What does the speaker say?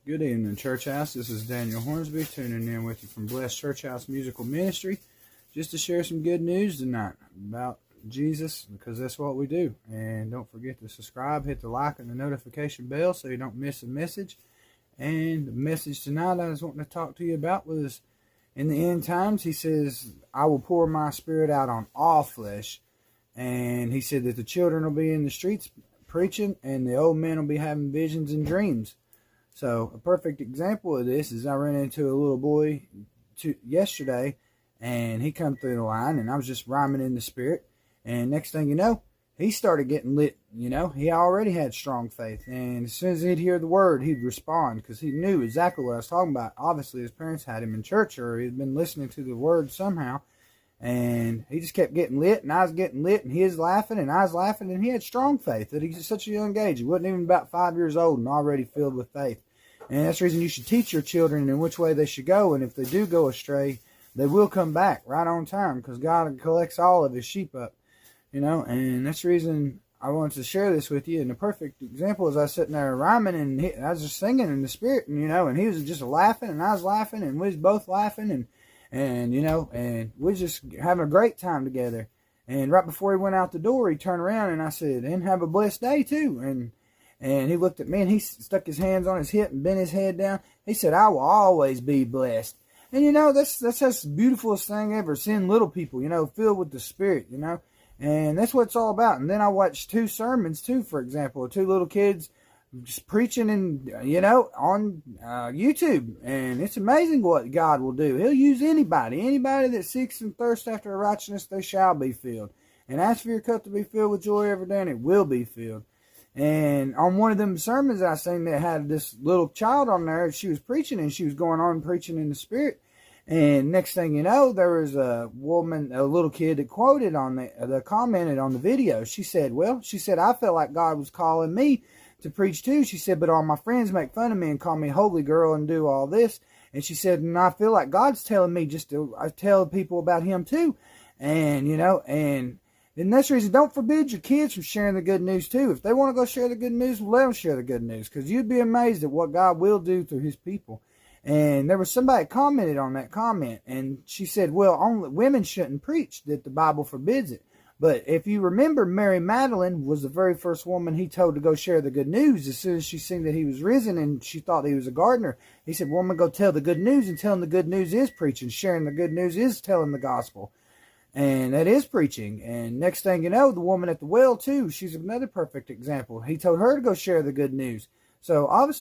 Good evening, Church House. This is Daniel Hornsby tuning in with you from Blessed Church House Musical Ministry just to share some good news tonight about Jesus, because that's what we do. And don't forget to subscribe, hit the like and the notification bell so you don't miss a message. And the message tonight I was wanting to talk to you about was in the end times. He says, I will pour my spirit out on all flesh. And he said that the children will be in the streets preaching and the old men will be having visions and dreams. So a perfect example of this is I ran into a little boy yesterday, and he come through the line, and I was just rhyming in the spirit, and next thing you know, he started getting lit. He already had strong faith, and as soon as he'd hear the word, he'd respond because he knew exactly what I was talking about. Obviously, his parents had him in church, or he'd been listening to the word somehow, and he just kept getting lit, and I was getting lit, and he was laughing, and I was laughing, and he had strong faith that he's at such a young age. He wasn't even about 5 years old and already filled with faith. And that's the reason you should teach your children in which way they should go. And if they do go astray, they will come back right on time, because God collects all of his sheep up, And that's the reason I wanted to share this with you. And the perfect example is I was sitting there rhyming, and I was just singing in the spirit, and he was just laughing, and I was laughing, and we was both laughing, and we was just having a great time together. And right before he went out the door, he turned around, and I said, and have a blessed day too. And he looked at me, and he stuck his hands on his hip and bent his head down. He said, I will always be blessed. And, that's the beautifulest thing ever, seeing little people, filled with the Spirit, And that's what it's all about. And then I watched 2 sermons, too, for example, 2 little kids just preaching on YouTube. And it's amazing what God will do. He'll use anybody. Anybody that seeks and thirsts after righteousness, they shall be filled. And ask for your cup to be filled with joy every day, and it will be filled. And on one of them sermons I seen that had this little child on there, she was preaching, and she was going on preaching in the spirit. And next thing you know, there was a little kid that quoted on that commented on the video. She said, I felt like God was calling me to preach too. She said, but all my friends make fun of me and call me holy girl and do all this. And she said, and I feel like God's telling me just to tell people about him too. And that's the reason, don't forbid your kids from sharing the good news too. If they want to go share the good news, let them share the good news, because you'd be amazed at what God will do through his people. And there was somebody that commented on that comment, and she said, well, only women shouldn't preach, that the Bible forbids it. But if you remember, Mary Magdalene was the very first woman he told to go share the good news as soon as she seen that he was risen, and she thought he was a gardener. He said, woman, go tell the good news, and telling the good news is preaching. Sharing the good news is telling the gospel. And that is preaching. And next thing you know, the woman at the well too, she's another perfect example. He told her to go share the good news. So obviously